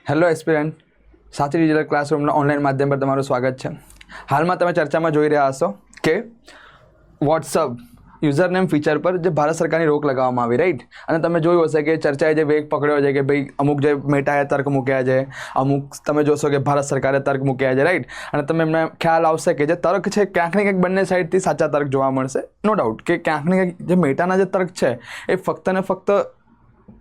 Hello aspirant, સાથી digital ક્લાસરૂમના online માધ્યમ પર તમારું સ્વાગત છે. હાલમાં તમે ચર્ચામાં જોઈ રહ્યા હશો કે વોટ્સઅપ યુઝરનેમ ફીચર પર જે ભારત સરકારની રોક લગાવવામાં આવી, રાઈટ. અને તમે જોયું હશે કે ચર્ચાએ જે વેગ પકડ્યો છે કે ભાઈ અમુક જે મેટાએ તર્ક મૂક્યા છે, અમુક તમે જોશો કે ભારત સરકારે તર્ક મૂક્યા છે, રાઈટ. અને તમે એમને ખ્યાલ આવશે કે જે તર્ક છે ક્યાંક ને ક્યાંક બંને સાઈડથી સાચા તર્ક જોવા મળશે, નો ડાઉટ. કે ક્યાંક ને ક્યાંક જે મેટાના જે તર્ક છે એ ફક્ત ને ફક્ત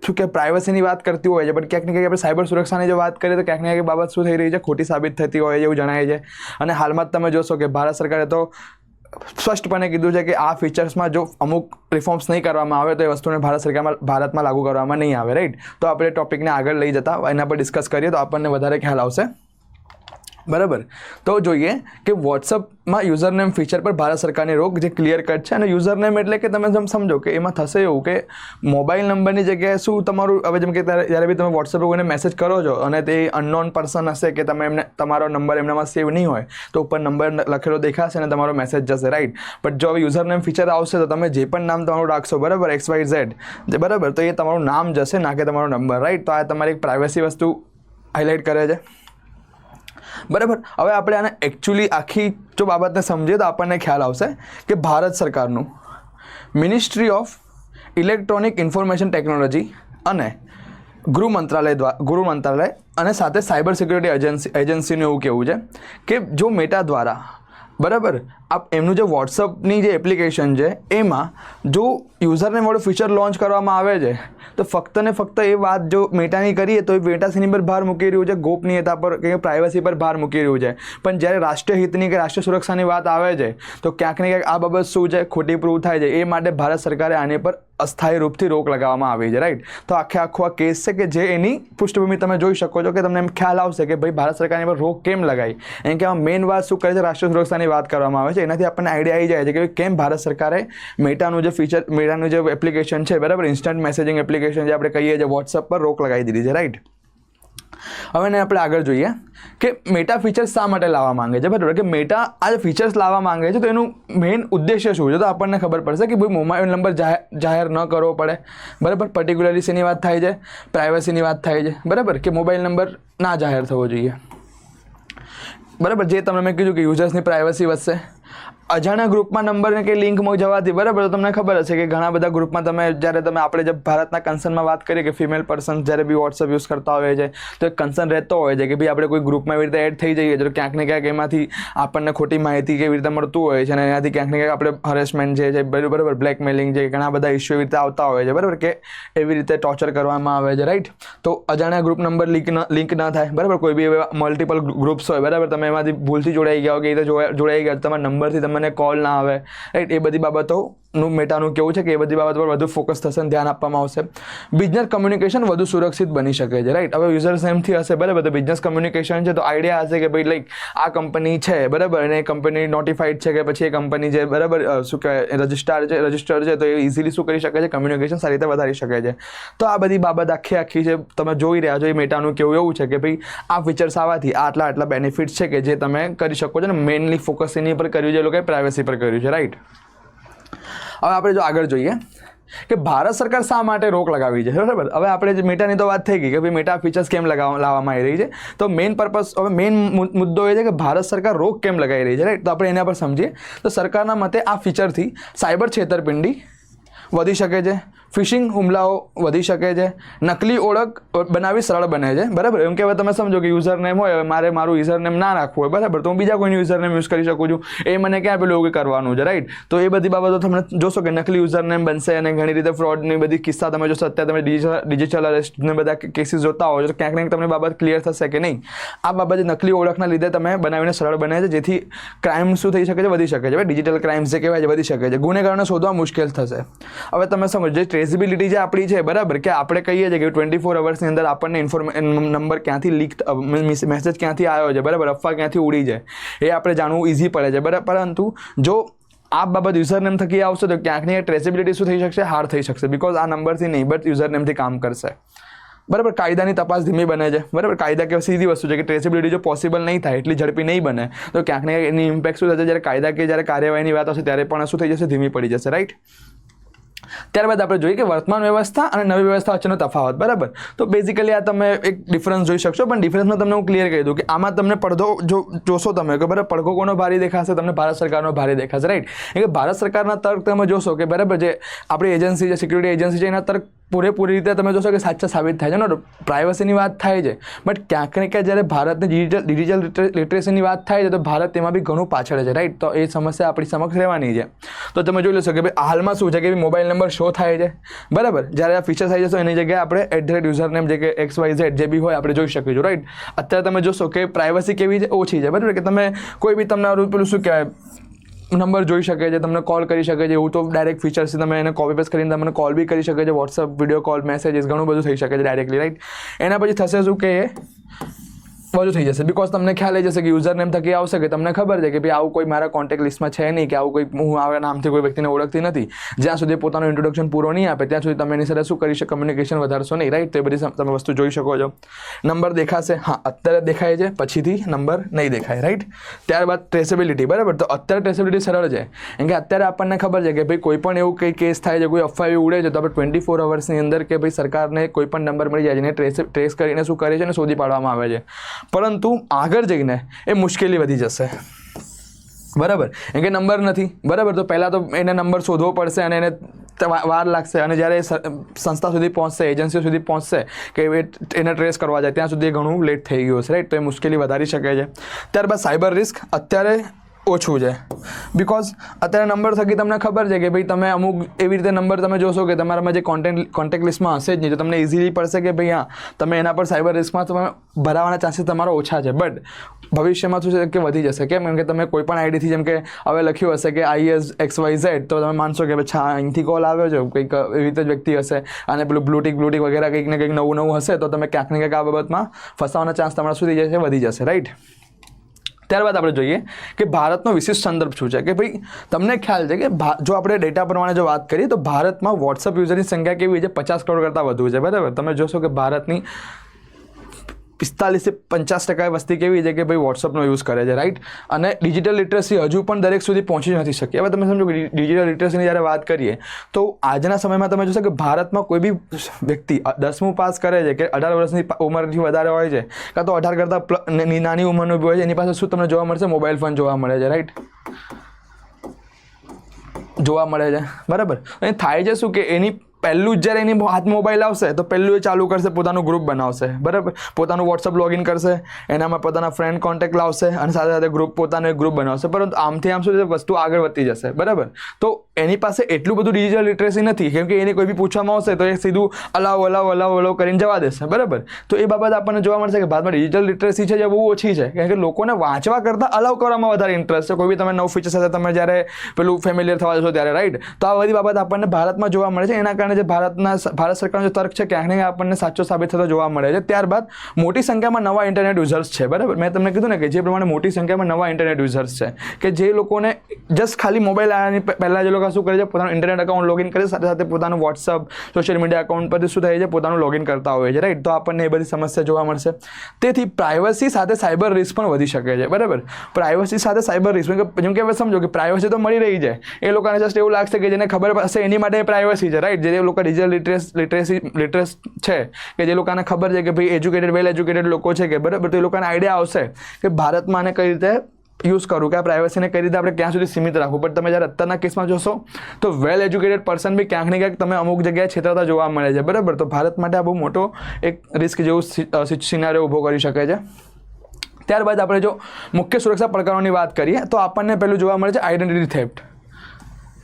શું કે પ્રાઇવસીની વાત કરતી હોય છે, પણ ક્યાંક ને ક્યાંક આપણે સાયબર સુરક્ષાની જો વાત કરીએ તો ક્યાંક ને ક્યાંક બાબત શું થઈ રહી છે, ખોટી સાબિત થતી હોય એવું જણાય છે. અને હાલમાં જ તમે જોશો કે ભારત સરકારે તો સ્પષ્ટપણે કીધું છે કે આ ફીચર્સમાં જો અમુક રિફોર્મ્સ નહીં કરવામાં આવે તો એ વસ્તુને ભારતમાં લાગુ કરવામાં નહીં આવે, રાઈટ. તો આપણે ટોપિકને આગળ લઈ જતા એના પર ડિસ્કસ કરીએ તો આપણને વધારે ખ્યાલ આવશે, બરાબર. તો જોઈએ કે વોટ્સઅપમાં યુઝરનેમ ફીચર પર ભારત સરકારની રોક જે ક્લિયર કટ છે. અને યુઝરનેમ એટલે કે તમે જેમ સમજો કે એમાં થશે એવું કે મોબાઈલ નંબરની જગ્યાએ શું તમારું, હવે જેમ કે જ્યારે બી તમે વોટ્સઅપ પર કોઈને મેસેજ કરો છો અને તે અનનોન પર્સન હશે કે તમે એમને તમારો નંબર એમનામાં સેવ નહીં હોય તો ઉપર નંબર લખેલો દેખાશે અને તમારો મેસેજ જશે, રાઈટ. પણ જો હવે યુઝરનેમ ફીચર આવશે તો તમે જે પણ નામ તમારું રાખશો, બરાબર, XYZ, બરાબર, તો એ તમારું નામ જશે, ના કે તમારો નંબર, રાઈટ. તો આ તમારી એક પ્રાઇવસી વસ્તુ હાઇલાઇટ કરે છે, બરાબર. હવે આપણે આને એકચ્યુઅલી આખી જો બાબતને સમજીએ તો આપણને ખ્યાલ આવશે કે ભારત સરકારનું ministry of electronic information technology અને ગૃહ મંત્રાલય અને સાથે સાયબર સિક્યુરિટી એજન્સીનું એવું કહેવું છે કે જો મેટા દ્વારા, બરાબર, એમનું જે વોટ્સઅપની જે એપ્લિકેશન છે એમાં જો યુઝરનેમ વાળું ફીચર લોન્ચ કરવામાં આવે છે તો ફક્ત ને ફક્ત એ વાત જો મેટાની કરીએ તો એ મેટાસીની પર ભાર મૂકી રહ્યું છે, ગોપનીયતા પર કે પ્રાઇવસી પર ભાર મૂકી રહ્યું છે. પણ જ્યારે રાષ્ટ્રીય હિતની કે રાષ્ટ્રીય સુરક્ષાની વાત આવે છે તો ક્યાંક ને ક્યાંક આ બાબત શું છે, ખોટી પ્રૂવ થાય છે. એ માટે ભારત સરકારે આની પર અસ્થાયી રૂપથી રોક લગાવવામાં આવી છે, રાઈટ. તો આખો આ કેસ છે કે જે એની પૃષ્ઠભૂમિ તમે જોઈ શકો છો કે તમને એમ ખ્યાલ આવશે કે ભાઈ ભારત સરકારની પર રોક કેમ લગાવી. એમ કે આમાં મેઇન વાત શું કરે છે, રાષ્ટ્રીય સુરક્ષાની વાત કરવામાં આવે છે. એનાથી આપણને આઈડિયા આવી જાય છે કે કેમ ભારત સરકારે મેટાનું જે ફીચર, મેટાનું જે એપ્લિકેશન છે, બરાબર, ઇન્સ્ટન્ટ મેસેજિંગ એપ્લિકેશન જે આપણે કહીએ છીએ વોટ્સઅપ પર રોક લગાવી દીધી છે, રાઈટ. હવે ને આપણે આગળ જોઈએ કે મેટા ફીચર્સ શા માટે લાવવા માંગે છે, બરાબર. કે મેટા આ જે ફીચર્સ લાવવા માંગે છે તો એનું મેઇન ઉદ્દેશ્ય શું છે તો આપણને ખબર પડશે કે ભાઈ મોબાઈલ નંબર જાહેર ન કરવો પડે, બરાબર. પર્ટિક્યુલરલી શેની વાત થાય છે, પ્રાઇવસીની વાત થાય છે, બરાબર, કે મોબાઈલ નંબર ના જાહેર થવો જોઈએ, બરાબર. જે તમને મેં કીધું કે યુઝર્સની પ્રાઇવસી વધશે. અજાણ્યા ગ્રુપમાં નંબરને કે લિંક જવાથી, બરાબર, તો તમને ખબર હશે કે ઘણા બધા ગ્રુપમાં જ્યારે આપણે જે ભારતના કન્સર્નમાં વાત કરીએ કે ફિમેલ પર્સન જ્યારે બી વોટ્સઅપ યુઝ કરતા હોય છે તો એક કન્સર્ન રહેતો હોય છે કે ભાઈ આપણે કોઈ ગ્રુપમાં એવી રીતે એડ થઈ જઈએ તો ક્યાંક ને ક્યાંક એમાંથી આપણને ખોટી માહિતી કેવી રીતે મળતું હોય છે અને એનાથી ક્યાંક ને ક્યાંક આપણે હરેસમેન્ટ છે, બરાબર, બ્લેકમેલિંગ છે, ઘણા બધા ઇસ્યુ એવી રીતે આવતા હોય છે, બરાબર, કે એવી રીતે ટોર્ચર કરવામાં આવે છે, રાઈટ. તો અજાણ્યા ગ્રુપ નંબર લિંક ન થાય, બરાબર. કોઈ બી એવા મલ્ટિપલ ગ્રુપ્સ હોય, બરાબર, તમે એમાંથી ભૂલથી જોડાઈ ગયા હો કે એ રીતે જોડાઈ ગયા તમારા નંબરથી તમને કોલ ના આવે, રાઈટ. એ બધી બાબતોનું મેટાનું કેવું છે કે એ બધી બાબત પર વધુ ફોકસ થશે અને ધ્યાન આપવામાં આવશે. બિઝનેસ કમ્યુનિકેશન વધુ સુરક્ષિત બની શકે છે, રાઈટ. હવે યુઝર્સ એમથી હશે, બરાબર, તો બિઝનેસ કમ્યુનિકેશન છે તો આઈડિયા હશે કે ભાઈ લાઈક આ કંપની છે, બરાબર, અને એ કંપની નોટિફાઈડ છે કે પછી એ કંપની જે, બરાબર, શું કહેવાય, રજિસ્ટર્ડ છે તો એ ઇઝીલી શું કરી શકે છે, કમ્યુનિકેશન સારી રીતે વધારી શકે છે. તો આ બધી બાબત આખી છે તમે જોઈ રહ્યા છો. એ મેટાનું કેવું એવું છે કે ભાઈ આ ફીચર્સ આવવાથી આટલા બેનિફિટ્સ છે કે જે તમે કરી શકો છો ને મેઇનલી ફોકસ એની પર કર્યું છે, એ લોકોએ પ્રાઇવસી પર કર્યું છે, રાઈટ. હવે આપણે જો આગળ જોઈએ કે ભારત સરકાર શા માટે રોક લગાવી છે, બરાબર. હવે આપણે જે મેટાની તો વાત થઈ ગઈ કે ભાઈ મેટા ફીચર્સ કેમ લાવવામાં આવી રહી છે. તો મેઇન પર્પસ, હવે મેઇન મુદ્દો એ છે કે ભારત સરકાર રોક કેમ લગાવી રહી છે, રાઈટ. તો આપણે એના પર સમજીએ તો સરકારના મતે આ ફીચરથી સાયબર છેતરપિંડી વધી શકે છે, ફિશિંગ હુમલાઓ વધી શકે છે, નકલી ઓળખ બનાવવી સરળ બને છે, બરાબર. એમ કે હવે તમે સમજો કે યુઝરનેમ હોય, મારે મારું યુઝરનેમ ના રાખવું હોય, બરાબર, તો હું બીજા કોઈનું યુઝરનેમ યુઝ કરી શકું છું. એ મને ક્યાં પેલું એવું કરવાનું છે, રાઈટ. તો એ બધી બાબતો તમે જોશો કે નકલી યુઝરનેમ બનશે અને ઘણી રીતે ફ્રોડની બધી કિસ્સા તમે જોશો. અત્યારે તમે ડિજિટલ અરેસ્ટને બધા કેસીસ જોતા હોય તો ક્યાંક ને તમને બાબત ક્લિયર થશે કે નહીં. આ બાબતે નકલી ઓળખના લીધે તમે બનાવીને સરળ બને છે, જેથી ક્રાઇમ શું થઈ શકે છે, વધી શકે છે. ડિજિટલ ક્રાઇમ્સ જે કહેવાય છે વધી શકે છે, ગુનેગારોને શોધવા મુશ્કેલ થશે. હવે તમે સમજો જે ટ્રેસેબિલિટી જે આપણી છે, બરાબર, કે આપણે કહીએ છીએ કે 24 અવર્સની અંદર આપણને નંબર ક્યાંથી લીક, મેસેજ ક્યાંથી આવ્યો છે, બરાબર, અફવા ક્યાંથી ઉડી છે એ આપણે જાણવું ઇઝી પડે છે, બરાબર. પરંતુ જો આ બાબત યુઝરનેમ થકી આવશે તો ક્યાંક ને ટ્રેસેબિલિટી શું થઈ શકશે, હાર્ડ થઈ શકશે. બિકોઝ આ નંબરથી નહીં બટ યુઝરનેમથી કામ કરશે, બરાબર. કાયદાની તપાસ ધીમી બને છે, બરાબર. કાયદા કે સીધી વસ્તુ છે કે ટ્રેસેબિલિટી જો પોસિબલ નહીં થાય, એટલી ઝડપી નહીં બને તો ક્યાંક ને એની ઇમ્પેક્ટ શું થશે, જ્યારે કાયદા કે જ્યારે કાર્યવાહીની વાત હશે ત્યારે પણ શું થઈ જશે, ધીમી પડી જશે, રાઈટ. ત્યારબાદ આપણે જોઈએ કે વર્તમાન વ્યવસ્થા અને નવી વ્યવસ્થા વચ્ચેનો તફાવત, બરાબર. તો બેઝિકલી આ તમે એક ડિફરન્સ જોઈ શકશો, પણ ડિફરન્સમાં તમને હું ક્લિયર કહી દઉં કે આમાં તમને પડદો જો જોશો તમે કે બરાબર પડઘો કોનો ભારે દેખાશે, તમને ભારત સરકારનો ભારે દેખાશે, રાઈટ. એટલે કે ભારત સરકારના તર્ક તમે જોશો કે બરાબર જે આપણી એજન્સી છે, સિક્યુરિટી એજન્સી છે, એના તર્ક પૂરેપૂરી રીતે તમે જોશો કે સાચા સાબિત થાય છે. પ્રાઇવસીની વાત થાય છે, બટ ક્યાંક ને ક્યાંક જ્યારે ભારતની ડિજિટલ લિટરેસીની વાત થાય છે તો ભારત તેમાં બી ઘણું પાછળ છે, રાઈટ. તો એ સમસ્યા આપણી સમક્ષ રહેવાની છે. તો તમે જોઈ લેશો કે ભાઈ હાલમાં શું છે કે મોબાઈલ નંબર શો થાય છે, બરાબર. જ્યારે આ ફીચર થઈ જશે એની જગ્યાએ આપણે @યુઝરનેમ જે કે XYZ જે બી હોય આપણે જોઈ શકીશું, રાઈટ. અત્યારે તમે જોશો કે પ્રાઇવસી કેવી છે, ઓછી છે, બરાબર. કે તમે કોઈ બી તમને પેલું શું કહેવાય નંબર જોઈ શકે છે, તમને કોલ કરી શકે છે, એવું તો ડાયરેક્ટ ફીચર્સ તમે એને કોપી પેસ્ટ કરીને તમને કોલ બી કરી શકે છે, વોટ્સઅપ વિડીયો કોલ મેસેજીસ ઘણું બધું થઈ શકે છે ડાયરેક્ટલી, રાઈટ. એના પછી થશે શું કે બધું થઈ જશે, બિકોઝ તમને ખ્યાલ આવી જશે કે યુઝર નેમ થકી આવશે કે તમને ખબર છે કે ભાઈ આવું કોઈ મારા કોન્ટેક્ટ લિસ્ટમાં છે નહીં, કે આવું કોઈ હું આવા નામથી કોઈ વ્યક્તિને ઓળખતી નથી. જ્યાં સુધી પોતાનું ઇન્ટ્રોડક્શન પૂરો નહીં આપે ત્યાં સુધી તમે એની સાથે શું કરી શકો, કમ્યુનિકેશન વધારશો નહીં, રાઈટ. તો એ બધી તમે વસ્તુ જોઈ શકો છો. નંબર દેખાશે, હા અત્યારે દેખાય છે, પછીથી નંબર નહીં દેખાય, રાઈટ. ત્યારબાદ ટ્રેસેબિલિટી, બરાબર. તો અત્યારે ટ્રેસેબિલિટી સરળ છે, કેમ કે અત્યારે આપણને ખબર છે કે ભાઈ કોઈ પણ એવું કંઈ કેસ થાય છે, કોઈ અફવા એવી ઉડે છે તો આપણે 24 અવર્સની અંદર કે ભાઈ સરકારને કોઈ પણ નંબર મળી જાય છે એને ટ્રેસ કરીને શું કરે છે અને શોધી પાડવામાં આવે છે. પરંતુ આગળ જઈને એ મુશ્કેલી વધી જશે, બરાબર. કેમ કે નંબર નથી, બરાબર. તો પહેલાં તો એને નંબર શોધવો પડશે અને એને વાર લાગશે, અને જ્યારે સંસ્થા સુધી પહોંચશે, એજન્સીઓ સુધી પહોંચશે કે એને ટ્રેસ કરવા જાય ત્યાં સુધી ઘણું લેટ થઈ ગયું છે, રાઈટ. તો એ મુશ્કેલી વધારી શકે છે. ત્યારબાદ સાયબર રિસ્ક અત્યારે ઓછું છે, બિકોઝ અત્યારે નંબર થકી તમને ખબર છે કે ભાઈ તમે અમુક એવી રીતે નંબર તમે જોશો કે તમારામાં જે કોન્ટેક્ટ લિસ્ટમાં હશે જ નહીં, તો તમને ઇઝીલી પડશે કે ભાઈ હા તમે એના પર સાયબર રિસ્કમાં તમે ભરાવાના ચાન્સીસ તમારો ઓછા છે. બટ ભવિષ્યમાં શું છે કે વધી જશે. કેમ કે તમે કોઈ પણ આઈડીથી જેમ કે હવે લખ્યું હશે કે IS XYZ, તો તમે માનશો કે અચ્છા અહીંથી કોલ આવ્યો છે, કંઈક એવી રીતે વ્યક્તિ હશે અને પેલું બ્લૂટિક વગેરે કંઈક ને કંઈક નવું હશે, તો તમે ક્યાંક ને ક્યાંક આ બાબતમાં ફસાવાના ચાન્સ તમારા શું થઈ જશે, વધી જશે, રાઈટ. ત્યારબાદ આપણે જોઈએ કે ભારતનો વિશિષ્ટ સંદર્ભ શું છે. કે ભાઈ તમને ખ્યાલ છે કે જો આપણે ડેટા પ્રમાણે જો વાત કરીએ તો ભારતમાં વોટ્સઅપ યુઝરની સંખ્યા કેવી છે, 50 કરોડ કરતાં વધુ છે, બરાબર. તમે જોશો કે ભારતની 45 થી 50% વસ્તી કેવી છે કે ભાઈ વોટ્સઅપનો યુઝ કરે છે, રાઈટ. અને ડિજિટલ લિટરસી હજુ પણ દરેક સુધી પહોંચી નથી શકી. હવે તમે સમજો કે ડિજિટલ લિટરસીની જ્યારે વાત કરીએ તો આજના સમયમાં તમે જોશો કે ભારતમાં કોઈ બી વ્યક્તિ 10મું પાસ કરે છે કે 18 વર્ષની ઉંમરથી વધારે હોય છે, કાં તો 18 કરતાં નાની ઉંમરનું બી હોય છે, એની પાસે શું તમને જોવા મળશે, મોબાઈલ ફોન જોવા મળે છે, રાઈટ. જોવા મળે છે, બરાબર. અને થાય છે શું કે એની પહેલું જ જ્યારે એની હાથ મોબાઈલ આવશે તો પહેલું એ ચાલુ કરશે, પોતાનું ગ્રુપ બનાવશે, બરાબર. પોતાનું વોટ્સઅપ લોગિન કરશે, એનામાં પોતાના ફ્રેન્ડ કોન્ટેક્ટ લાવશે અને સાથે સાથે પોતાનું એક ગ્રુપ બનાવશે. પરંતુ આમથી આમ શું છે, વસ્તુ આગળ વધતી જશે, બરાબર. તો એની પાસે એટલું બધું ડિજિટલ લિટરેસી નથી, કેમ કે એને કોઈ બી પૂછવામાં આવશે તો એ સીધું અલાવ કરીને જવા દેશે, બરાબર. તો એ બાબત આપણને જોવા મળશે કે ભારતમાં ડિજિટલ લિટરેસી છે જે બહુ ઓછી છે, કારણ કે લોકોને વાંચવા કરતાં અલાવ કરવામાં વધારે ઇન્ટરેસ્ટ છે. કોઈ બી તમે નવું ફીચર સાથે તમે જ્યારે પેલું ફેમિલિયર થવા જશો ત્યારે, રાઈટ. તો આ બધી બાબત આપણને ભારતમાં જોવા મળે છે. એના કારણે જે ભારત સરકારનો જે તર્ક છે ક્યાંક ને ક્યાંક આપણને સાચો સાબિત થતો જોવા મળે છે. ત્યારબાદ મોટી સંખ્યામાં નવા ઇન્ટરનેટ યુઝર્સ છે, બરાબર. મેં તમને કીધું ને કે જે પ્રમાણે મોટી સંખ્યામાં નવા ઇન્ટરનેટ યુઝર્સ છે કે જે લોકોને જસ્ટ ખાલી મોબાઈલ આવ્યાની પહેલાં જે લોકો શું કરે છે, પોતાનું ઇન્ટરનેટ અકાઉન્ટ લોગિન કરે, સાથે સાથે પોતાનું વોટ્સઅપ સોશિયલ મીડિયા અકાઉન્ટ પરથી શું થાય છે, પોતાનું લોગિન કરતા હોય છે, રાઈટ. તો આપણને એ બધી સમસ્યા જોવા મળશે. તેથી પ્રાઇવસી સાથે સાયબર રિસ્ક પણ વધી શકે છે, બરાબર. પ્રાઇવસી સાથે સાયબર રિસ્ક, જેમ કે હવે સમજો કે પ્રાઇવસી તો મળી રહી છે, એ લોકોને જસ્ટ એવું લાગશે કે જેને ખબર હશે એની માટે પ્રાઇવસી છે, રાઈટ. જે લોકો ડિજિટલ લિટરેસ છે કે જે લોકોને ખબર છે કે ભાઈ વેલ એજ્યુકેટેડ લોકો છે કે બરાબર, તો એ લોકોને આઈડિયા આવશે કે ભારતમાં આને કઈ રીતે યુઝ કરવું, કે આ પ્રાઇવસીને કઈ રીતે આપણે ક્યાં સુધી સીમિત રાખવું. પણ તમે જ્યારે અત્યારના કેસમાં જોશો તો વેલ એજ્યુકેટેડ પર્સન બી ક્યાંક ને ક્યાંક તમે અમુક જગ્યાએ છેતરતા જોવા મળે છે, બરાબર. તો ભારત માટે આ બહુ મોટો એક રિસ્ક જેવું સિનારિયો ઊભો કરી શકે છે. ત્યારબાદ આપણે જો મુખ્ય સુરક્ષા પડકારોની વાત કરીએ તો આપણને પહેલું જોવા મળે છે આઈડેન્ટિટી થેફ્ટ,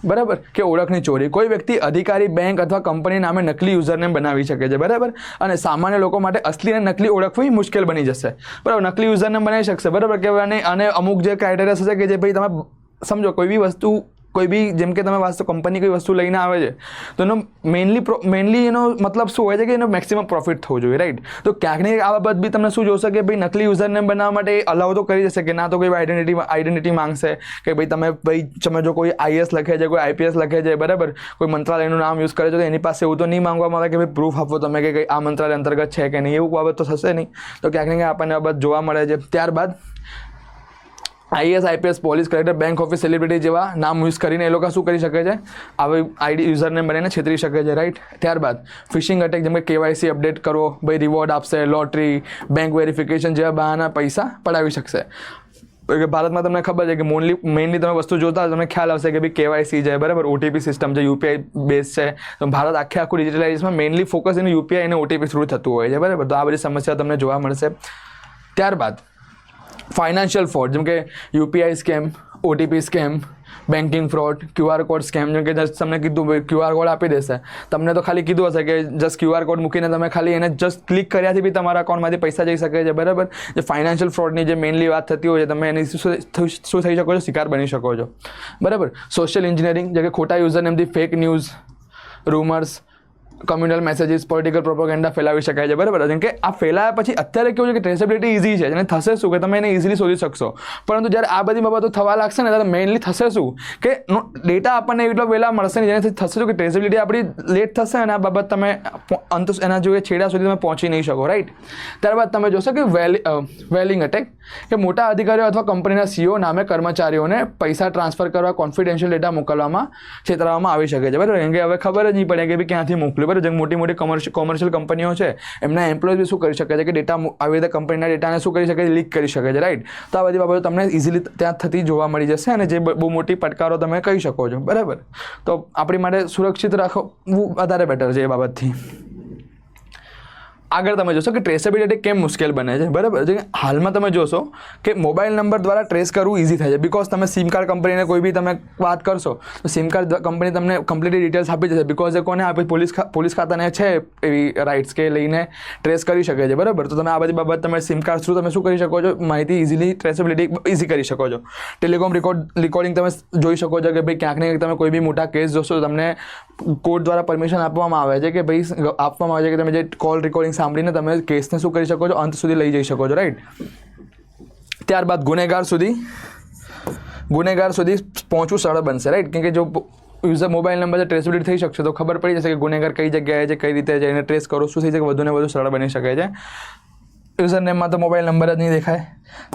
બરાબર, કે ઓળખની ચોરી. કોઈ વ્યક્તિ અધિકારી, બેંક અથવા કંપની નામે નકલી યુઝરનેમ બનાવી શકે છે, બરાબર. અને સામાન્ય લોકો માટે અસલી અને નકલી ઓળખવી મુશ્કેલ બની જશે, બરાબર. નકલી યુઝરનેમ બનાવી શકશે, બરાબર. કે અને અમુક જે ક્રાઇટેરિયા હશે કે જે ભાઈ તમે સમજો કોઈ બી વસ્તુ, કોઈ બી જેમ કે તમે વાસ્તુ કંપની કોઈ વસ્તુ લઈને આવે છે તો એનો મેઇનલી એનો મતલબ શું હોય છે કે એનો મેક્સિમમ પ્રોફિટ થવું જોઈએ, રાઈટ. તો ક્યાંક ને આ બાબત બી તમને શું જોશે કે ભાઈ નકલી યુઝરનેમ બનાવવા માટે અલાઉ તો કરી જશે કે ના તો કોઈ આઈડેન્ટિટી માંગશે કે ભાઈ તમે જો કોઈ IAS લખે છે, કોઈ IPS લખે છે, બરાબર, કોઈ મંત્રાલયનું નામ યુઝ કરે છે, તો એની પાસે એવું તો નહીં માંગવામાં આવે કે ભાઈ પ્રૂફ આપો તમે કે આ મંત્રાલય અંતર્ગત છે કે નહીં, એવું બાબત તો થશે નહીં. તો ક્યાંક ને ક્યાંક આપણને આ બાબત જોવા મળે છે. ત્યારબાદ IAS IPS police collector bank office celebrity જેવા નામ યુઝ કરીને એ લોકો શું કરી શકે છે, આવી આઈડી યુઝરનેમ બનાવીને છેતરી શકે છે, રાઈટ. ત્યારબાદ ફિશિંગ અટેક, જેમ કે કેવાયસી અપડેટ કરો, ભાઈ રિવોર્ડ આપશે, લોટરી, બેંક વેરિફિકેશન જેવા બહાના પૈસા પડાવી શકશે. ભારતમાં તમને ખબર છે કે મેઇનલી તમે વસ્તુ જોતા તમને ખ્યાલ આવશે કે ભાઈ કેવાયસી છે, બરાબર, ઓટીપી સિસ્ટમ છે, યુપીઆઈ બેઝ છે. તો ભારત આખું ડિજિટલાઇઝેશનમાં મેઇનલી ફોકસ એનું યુપીઆઈ અને ઓટીપી થ્રુ થતું હોય છે, બરાબર. તો આ બધી સમસ્યા તમને જોવા મળશે. ત્યારબાદ ફાઇનાન્શિયલ ફ્રોડ, જેમ કે UPI scam, OTP scam, banking fraud, QR code scam. જેમ કે જસ્ટ તમને કીધું ક્યુઆર કોડ આપી દેશે, તમને તો ખાલી કીધું હશે કે જસ્ટ ક્યુઆર કોડ મૂકીને તમે ખાલી એને જસ્ટ ક્લિક કર્યાથી બી તમારા અકાઉન્ટમાંથી પૈસા જઈ શકે છે, બરાબર. જે ફાઇનાન્શિયલ ફ્રોડની જે મેઇનલી વાત થતી હોય છે, તમે એની શું થઈ શકો છો, શિકાર બની શકો છો, બરાબર. સોશિયલ એન્જિનિયરિંગ, જે કે ખોટા યુઝરનેમથી fake news, rumours, communal messages, political propaganda ફેલાવી શકાય છે, બરાબર. જેમ કે આ ફેલાયા પછી અત્યારે કેવું છે કે ટ્રેસેબિલિટી ઇઝી છે, અને થશે શું કે તમે એને ઇઝીલી શોધી શકશો. પરંતુ જ્યારે આ બધી બાબતો થવા લાગશે ને ત્યારે મેઇનલી થશે શું કે ડેટા આપણને એટલો વહેલા મળશે ને, જેનાથી થશે શું કે ટ્રેસેબિલિટી આપણી લેટ થશે અને આ બાબત તમે અંત એના જોઈએ છેડા સુધી તમે પહોંચી નહીં શકો, રાઈટ. ત્યારબાદ તમે જોશો કે વેલિંગ અટેક, કે મોટા અધિકારીઓ અથવા કંપનીના સીઓ નામે કર્મચારીઓને પૈસા ટ્રાન્સફર કરવા, કોન્ફિડેન્શિયલ ડેટા મોકલવામાં છેતરવામાં આવી શકે છે, બરાબર. કેમ કે હવે ખબર જ નહીં પડે કે ભાઈ ક્યાંથી મોકલ્યું, બરાબર. જેમ મોટી કોમર્શિયલ કંપનીઓ છે, એમના એમ્પ્લોય બી શું કરી શકે છે કે ડેટા આવી રીતે કંપનીના ડેટાને શું કરી શકે છે, લીક કરી શકે છે, રાઈટ. તો આ બધી બાબતો તમને ઇઝીલી ત્યાં થતી જોવા મળી જશે, અને જે બહુ મોટી પડકારો તમે કહી શકો છો, બરાબર. તો આપણી માટે સુરક્ષિત રાખવું વધારે બેટર છે એ બાબતથી. આગળ તમે જોશો કે ટ્રેસેબિલિટી કેમ મુશ્કેલ બને છે, બરાબર. હાલમાં તમે જોશો કે મોબાઈલ નંબર દ્વારા ટ્રેસ કરવું ઇઝી થાય છે, બિકોઝ તમે સિમ કાર્ડ કંપનીને કોઈ બી તમે વાત કરશો તો સિમ કાર્ડ કંપની તમને કમ્પ્લીટલી ડિટેલ્સ આપી જશે, બિકોઝ એ કોને આપી, પોલીસ ખાતાને છે એવી રાઇટ્સ કે લઈને ટ્રેસ કરી શકે છે, બરાબર. તો તમે આ બધી બાબત તમે સિમ કાર્ડ થ્રુ તમે શું કરી શકો છો, માહિતી ઇઝીલી ટ્રેસેબિલિટી ઇઝી કરી શકો છો. ટેલિકોમ રેકોર્ડિંગ તમે જોઈ શકો છો કે ભાઈ ક્યાંક ને ક્યાંક તમે કોઈ બી મોટા કેસ જોશો તો તમને કોર્ટ દ્વારા પરમિશન આપવામાં આવે છે કે ભાઈ આપવામાં આવે છે કે તમે જે કોલ રેકોર્ડિંગ સાંભળીને તમે કેસને શું કરી શકો છો, અંત સુધી લઈ જઈ શકો છો, રાઈટ. ત્યારબાદ ગુનેગાર સુધી પહોંચવું સરળ બનશે, રાઈટ. કેમ કે જો યુઝર મોબાઈલ નંબર જે ટ્રેસેબિલિટી થઈ શકશે તો ખબર પડી જશે કે ગુનેગાર કઈ જગ્યાએ છે, કઈ રીતે જઈને ટ્રેસ કરો, શું થઈ શકે, વધુને વધુ સરળ બની શકે છે. યુઝરનેમમાં તો મોબાઈલ નંબર જ નહીં દેખાય,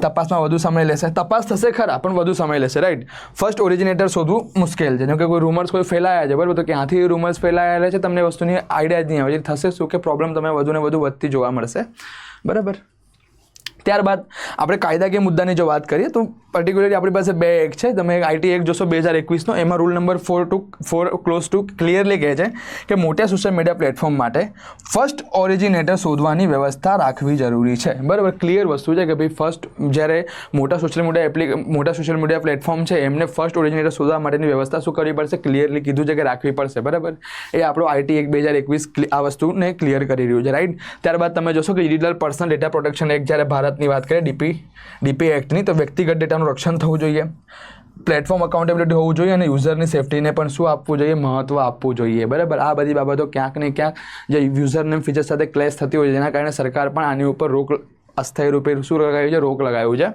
તપાસમાં વધુ સમય લેશે, તપાસ થશે ખરા પણ વધુ સમય લેશે, રાઈટ. ફર્સ્ટ ઓરિજિનેટર શોધવું મુશ્કેલ છે, જેમ કે કોઈ રૂમર્સ કોઈ ફેલાયા છે, બરાબર. તો ક્યાંથી રૂમર્સ ફેલાયેલા છે તમને વસ્તુની આઈડિયા જ નહીં આવે, થશે શું કે પ્રોબ્લેમ તમે વધુને વધુ વધતી જોવા મળશે, બરાબર. ત્યારબાદ આપણે કાયદાકીય મુદ્દાની જો વાત કરીએ તો પર્ટિક્યુલરલી આપણી પાસે 2 એક્ટ છે. તમે આઈટી એક્ટ જોશો 2021નો, એમાં રૂલ નંબર 4 ક્લિયરલી કહે છે કે મોટા સોશિયલ મીડિયા પ્લેટફોર્મ માટે ફર્સ્ટ ઓરિજિનેટર શોધવાની વ્યવસ્થા રાખવી જરૂરી છે, બરાબર. ક્લિયર વસ્તુ છે કે ભાઈ ફર્સ્ટ જ્યારે મોટા સોશિયલ મીડિયા પ્લેટફોર્મ છે એમને ફર્સ્ટ ઓરિજિનેટર શોધવા માટેની વ્યવસ્થા શું કરવી પડશે, ક્લિયરલી કીધું છે કે રાખવી પડશે, બરાબર. એ આપણો આઈટી એક્ટ 2021 આ વસ્તુને ક્લિયર કરી રહ્યું છે, રાઈટ. ત્યારબાદ તમે જોશો કે digital personal data protection act, જ્યારે ભારતની વાત કરીએ ડીપી એક્ટની, તો વ્યક્તિગત ડેટાનું રક્ષણ થવું જોઈએ, પ્લેટફોર્મ અકાઉન્ટેબિલિટી હોવું જોઈએ, અને યુઝરની સેફ્ટીને પણ શું આપવું જોઈએ, મહત્વ આપવું જોઈએ, બરાબર. આ બધી બાબતો ક્યાંક ને ક્યાંક જે યુઝરનેમ ફીચર સાથે ક્લેશ થતી હોય છે, જેના કારણે સરકાર પણ આની ઉપર અસ્થાયી રૂપે શું લગાવ્યું છે, રોક લગાવ્યું છે.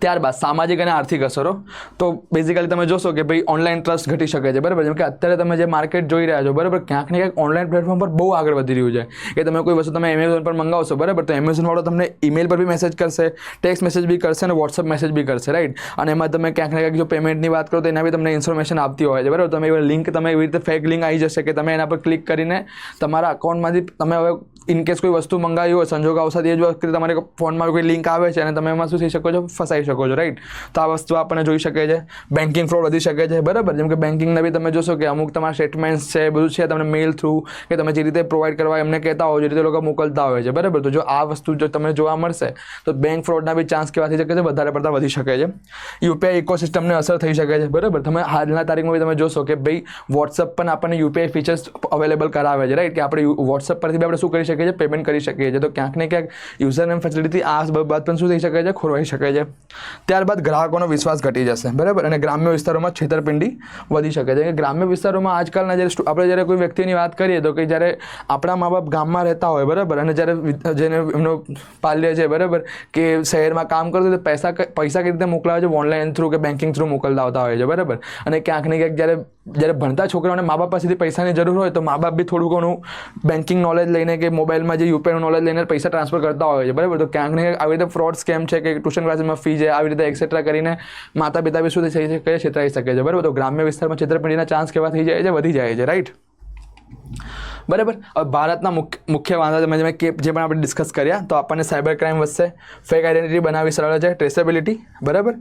ત્યારબાદ સામાજિક અને આર્થિક અસરો, તો બેઝિકલી તમે જોશો કે ભાઈ ઓનલાઈન ટ્રસ્ટ ઘટી શકે છે, બરાબર. જેમ કે અત્યારે તમે જે માર્કેટ જોઈ રહ્યા છો, બરાબર, ક્યાંક ને ક્યાંક ઓનલાઈન પ્લેટફોર્મ પર બહુ આગળ વધી રહ્યું છે કે તમે કોઈ વસ્તુ તમે એમેઝોન પર મંગાવશો, બરાબર, તો એમેઝોનવાળો તમને ઈમેલ પર બી મેસેજ કરશે, ટેક્સ્ટ મેસેજ બી કરશે અને વોટ્સઅપ મેસેજ બી કરશે, રાઈટ. અને એમાં તમે ક્યાંક ને ક્યાંક જો પેમેન્ટની વાત કરો તો એના બી તમને ઇન્ફોર્મેશન આપતી હોય છે, બરાબર. તમે એવી લિંક તમે એવી રીતે ફેક લિંક આવી જશે કે તમે એના પર ક્લિક કરીને તમારા અકાઉન્ટમાંથી તમે હવે ઇનકેસ કોઈ વસ્તુ મંગાવી હોય, સંજોગ અવસાદ એ જ વખતે તમારે ફોનમાં કોઈ લિંક આવે છે અને તમે એમાં શું થઈ શકો છો, ફસાઈ શકો છો, રાઈટ. તો આ વસ્તુ આપણને જોઈ શકે છે. બેન્કિંગ ફ્રોડ વધી શકે છે, બરાબર. જેમ કે બેન્કિંગના બી તમે જોશો કે અમુક તમારા સ્ટેટમેન્ટ્સ છે, બધું છે, તમને મેઇલ થ્રુ કે તમે જે રીતે પ્રોવાઈડ કરવા એમને કહેતા હોય, જે રીતે લોકો મોકલતા હોય છે, બરાબર. તો જો આ વસ્તુ જો તમને જોવા મળશે તો બેંક ફ્રોડના બી ચાન્સ કેવા થઈ શકે છે, વધારે પડતા વધી શકે છે. યુપીઆઈ ઇકોસિસ્ટમને અસર થઈ શકે છે, બરાબર. તમે હાલના તારીખમાં બી તમે જોશો કે ભાઈ વોટ્સઅપ પણ આપણને યુપીઆઈ ફીચર્સ અવેલેબલ કરાવે છે, રાઈટ. કે આપણે વોટ્સઅપ પરથી બી આપણે શું કરી શકીએ છીએ, પેમેન્ટ કરી શકીએ છીએ. તો ક્યાંક ને ક્યાંક યુઝરનેમ ફેસિલિટી આ બાબત પણ શું થઈ શકે છે, ખોરવાઈ શકે છે. ત્યારબાદ ગ્રાહકોનો વિશ્વાસ ઘટી જશે, બરાબર. અને ગ્રામ્ય વિસ્તારોમાં છેતરપિંડી વધી શકે છે. કે ગ્રામ્ય વિસ્તારોમાં આજકાલના આપણે જ્યારે કોઈ વ્યક્તિની વાત કરીએ તો કે જ્યારે આપણા મા બાપ ગામમાં રહેતા હોય, બરાબર, અને જ્યારે જેને એમનો પાલ્ય છે, બરાબર, કે શહેરમાં કામ કરતો તો પૈસા કઈ રીતે મોકલાવે છે, ઓનલાઈન થ્રુ કે બેન્કિંગ થ્રુ મોકલતા આવતા હોય છે, બરાબર. અને ક્યાંક ને ક્યાંક જ્યારે ભણતા છોકરાઓને મા બાપ પાસેથી પૈસાની જરૂર હોય તો મા બાપ બી થોડું ઘણું બેન્કિંગ નોલેજ લઈને કે મોબાઈલમાં જે યુપીઆઈનું નોલેજ લઈને પૈસા ટ્રાન્સફર કરતા હોય છે, બરાબર. તો ક્યાંક ને આવી રીતે ફ્રોડ સ્કેમ છે કે ટ્યુશન ક્લાસીસમાં ફી છે, આવી રીતે એક્સેટ્રા કરીને માતા પિતા બી શું થઈ શકે, છેતરાઈ શકે છે, બરાબર. તો ગ્રામ્ય વિસ્તારમાં છેતરપિંડીના ચાન્સ કેવા થઈ જાય છે, વધી જાય છે, રાઈટ. બરાબર. હવે ભારતના મુખ્ય વાંધા જે પણ આપણે ડિસ્કસ કર્યા, તો આપણને સાયબર ક્રાઇમ વધશે, ફેક આઈડેન્ટિટી બનાવવી સરળ છે, ટ્રેસેબિલિટી, બરાબર,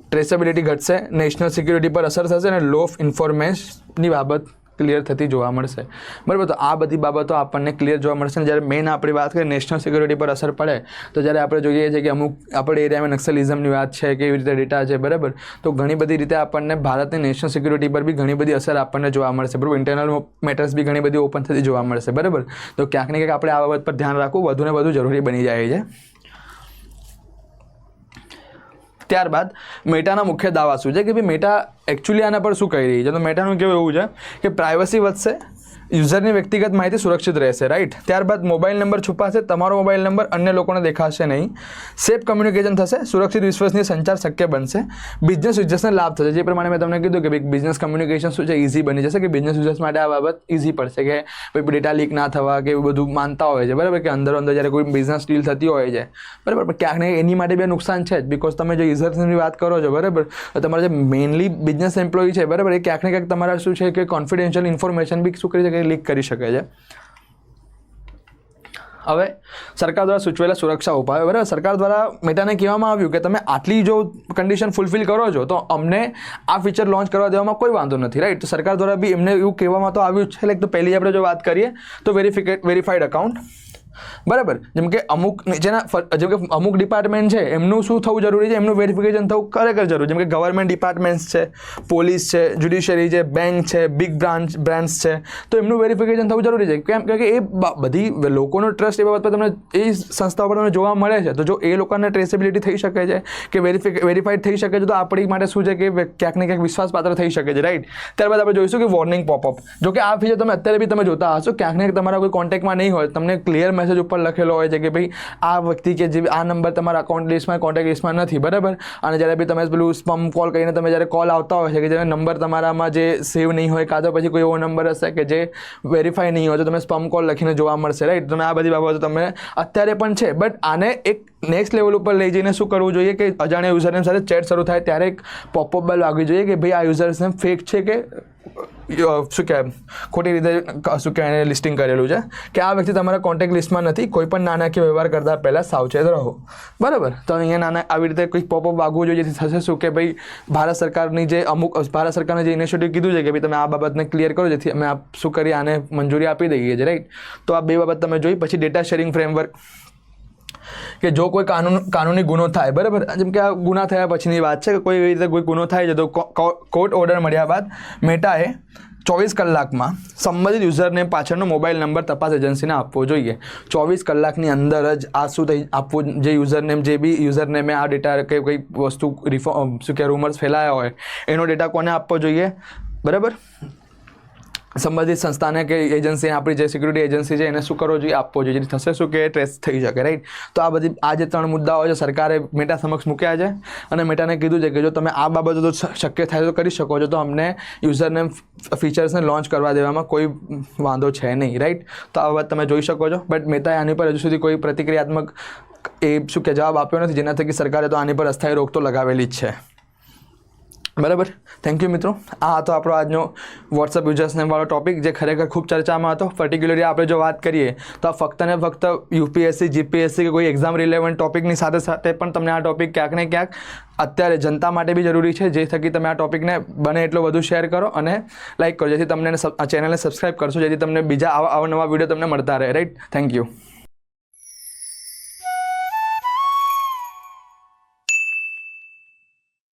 ટ્રેસેબિલિટી ઘટશે, નેશનલ સિક્યુરિટી પર અસર થશે અને લો ઓફ ઇન્ફોર્મેશનની બાબત ક્લિયર થતી જોવા મળશે, બરાબર. તો આ બધી બાબતો આપણને ક્લિયર જોવા મળશે. અને જ્યારે મેઇન આપણી વાત કરીએ નેશનલ સિક્યુરિટી પર અસર પડે, તો જ્યારે આપણે જોઈએ છીએ કે અમુક આપણે એરિયામાં નક્સલિઝમની વાત છે, કેવી રીતે ડેટા છે, બરાબર. તો ઘણી બધી રીતે આપણને ભારતની નેશનલ સિક્યુરિટી પર બી ઘણી બધી અસર આપણને જોવા મળશે, બરાબર. ઇન્ટરનલ મેટર્સ બી ઘણી બધી ઓપન થતી જોવા મળશે, બરાબર. તો ક્યાંક ને ક્યાંક આપણે આ બાબત પર ધ્યાન રાખવું વધુ ને વધુ જરૂરી બની જાય છે. ત્યારબાદ મેટાના મુખ્ય દાવા શું છે કે ભાઈ મેટા એકચ્યુઅલી આના પર શું કહી રહી છે. તો મેટાનું કેવું એવું છે કે પ્રાઇવસી વધશે, યુઝરની વ્યક્તિગત માહિતી સુરક્ષિત રહેશે, રાઈટ. ત્યારબાદ મોબાઈલ નંબર છુપાશે, તમારો મોબાઈલ નંબર અન્ય લોકોને દેખાશે નહીં, સેફ કમ્યુનિકેશન થશે, સુરક્ષિત વિશ્વસનીય સંચાર શક્ય બનશે, બિઝનેસ યુઝર્સને લાભ થશે. જે પ્રમાણે મેં તમને કીધું કે ભાઈ બિઝનેસ કમ્યુનિકેશન શું છે, ઇઝી બની જશે, કે બિઝનેસ યુઝર્સ માટે આ બાબત ઇઝી પડશે કે ભાઈ ડેટા લીક ના થવા કે એવું બધું માનતા હોય છે, બરાબર. કે અંદર જ્યારે કોઈ બિઝનેસ ડીલ થતી હોય છે, બરાબર. પણ ક્યાંક ને એની માટે બે નુકસાન છે જ, બિકોઝ તમે જો યુઝર્સની વાત કરો છો, બરાબર, તો તમારા જે મેઇનલી બિઝનેસ એમ્પ્લોયી છે, બરાબર, એ ક્યાંક ને ક્યાંક તમારા શું છે કે કોન્ફિડેન્શિયલ ઇન્ફોર્મેશન બી શું કરી શકે, લીક કરી શકે છે. હવે સરકાર દ્વારા સૂચવેલા સુરક્ષા ઉપાયો, બરાબર. સરકાર દ્વારા મેટાને કહેવામાં આવ્યું કે તમે આટલી જો કન્ડિશન ફૂલફિલ કરો છો તો અમને આ ફીચર લોન્ચ કરવા દેવામાં કોઈ વાંધો નથી, રાઈટ. તો સરકાર દ્વારા બી એમને એવું કહેવામાં તો આવ્યું છે. લાઈક તો પહેલી આપણે જો વાત કરીએ તો વેરીફાઈડ અકાઉન્ટ, બરાબર. જેમ કે અમુક નીચેના જેમ કે અમુક ડિપાર્ટમેન્ટ છે એમનું શું થવું જરૂરી છે, એમનું વેરિફિકેશન થવું ખરેખર જરૂરી. જેમ કે ગવર્મેન્ટ ડિપાર્ટમેન્ટ્સ છે, પોલીસ છે, જ્યુડિશિયરી છે, બેંક છે, બિગ બ્રાન્ડ્સ છે, તો એમનું વેરિફિકેશન થવું જરૂરી છે. કેમ કે એ બધી લોકોનો ટ્રસ્ટ એ બાબત પર તમને એ સંસ્થાઓ પર તમને જોવા મળે છે. તો જો એ લોકોને ટ્રેસેબિલિટી થઈ શકે છે કે વેરીફાઈડ થઈ શકે છે, તો આપણી માટે શું છે કે ક્યાંક ને ક્યાંક વિશ્વાસપાત્ર થઈ શકે છે, રાઈટ. ત્યારબાદ આપણે જોઈશું કે વોર્નિંગ પોપઅપ. જો કે આ ફીચર તમે અત્યારે બી તમે જોતા હશો, ક્યાંક ને ક્યાંક તમારા કોઈ કોન્ટેક્ટમાં નહીં હોય, તમને ક્લિયર મેસેજ ઉપર લખેલો હોય છે કે ભાઈ આ વ્યક્તિ કે જે આ નંબર તમારા અકાઉન્ટ લિસ્ટમાં કોન્ટેક્ટ લિસ્ટમાં નથી, બરાબર. અને જ્યારે બી તમે પેલું સ્પમ કોલ કરીને તમે જ્યારે કોલ આવતા હોય છે કે જ્યારે નંબર તમારામાં જે સેવ નહીં હોય, કાં તો પછી કોઈ એવો નંબર હશે કે જે વેરીફાઈ નહીં હોય, તો તમે સ્પમ કોલ લખીને જોવા મળશે, રાઈટ. તમે આ બધી બાબતો તમે અત્યારે પણ છે, બટ આને એક નેક્સ્ટ લેવલ ઉપર લઈ જઈને શું કરવું જોઈએ કે અજાણ્યા યુઝરનેમ સાથે ચેટ શરૂ થાય ત્યારે એક પોપઅપ બેલ વાગવી જોઈએ કે ભાઈ આ યુઝરનેમ ફેક છે કે શું કહેવાય ખોટી રીતે શું કહેવાય લિસ્ટિંગ કરેલું છે, કે આ વ્યક્તિ તમારા કોન્ટેક્ટ લિસ્ટમાં નથી. કોઈ પણ નાણાકીય વ્યવહાર કરતાં પહેલાં સાવચેત રહો, બરાબર. તો અહીંયા આવી રીતે કોઈ પોપઅપ વાગવું જોઈએ, જેથી થશે શું કે ભાઈ ભારત સરકારની જે ઇનિશિયેટિવ કીધું છે કે ભાઈ તમે આ બાબતને ક્લિયર કરો, જેથી અમે શું કરીએ આને મંજૂરી આપી દઈએ છીએ, રાઈટ. તો આ બે બાબત તમે જોઈ. પછી ડેટા શેરિંગ ફ્રેમવર્ક, કે જો કોઈ કાનૂની ગુનો થાય, બરાબર. જેમ કે આ ગુના થયા પછીની વાત છે કે કોઈ એવી રીતે કોઈ ગુનો થાય છે, તો કોર્ટ ઓર્ડર મળ્યા બાદ મેટાએ 24 કલાકમાં સંબંધિત યુઝરને પાછળનો મોબાઈલ નંબર તપાસ એજન્સીને આપવો જોઈએ. 24 કલાકની અંદર જ આ શું થઈ આપવું, જે યુઝરનેમ જે બી યુઝરનેમે આ ડેટા કે કોઈ વસ્તુ શું કે રૂમર્સ ફેલાયા હોય એનો ડેટા કોને આપવો જોઈએ, બરાબર. સંબંધિત સંસ્થાને કે એજન્સી, આપણી જે સિક્યુરિટી એજન્સી છે એને શું કરવો જોઈએ, આપવો જોઈએ, જેથી થશે શું કે ટ્રેસ થઈ શકે, રાઈટ. તો આ જે 3 મુદ્દાઓ છે સરકારે મેટા સમક્ષ મૂક્યા છે અને મેટાને કીધું છે કે જો તમે આ બાબતો તો શક્ય થાય તો કરી શકો છો, તો અમને યુઝરનેમ ફીચર્સને લોન્ચ કરવા દેવામાં કોઈ વાંધો છે નહીં, રાઈટ. તો આ બાબત તમે જોઈ શકો છો. બટ મેટાએ આની પર હજુ સુધી કોઈ પ્રતિક્રિયાત્મક શું કે જવાબ આપ્યો નથી, જેના થકી સરકારે તો આની પર અસ્થાયી રોક તો લગાવેલી જ છે, બરાબર. થેન્ક યુ મિત્રો. આ હતો આપણો આજનો વોટ્સઅપ યુઝર્સનેમ વાળો ટોપિક, જે ખરેખર ખૂબ ચર્ચામાં હતો. પર્ટિક્યુલરલી આપણે જો વાત કરીએ તો આ ફક્ત ને ફક્ત યુપીએસસી, જીપીએસસી કે કોઈ એક્ઝામ રિલેવન્ટ ટોપિકની સાથે સાથે પણ તમને આ ટોપિક ક્યાંક ને ક્યાંક અત્યારે જનતા માટે બી જરૂરી છે, જે થકી તમે આ ટોપિકને બને એટલો વધુ શેર કરો અને લાઇક કરો, જેથી તમને ચેનલને સબસ્ક્રાઈબ કરશો, જેથી તમને બીજા આવા નવા વિડીયો તમને મળતા રહે, રાઈટ. Thank you.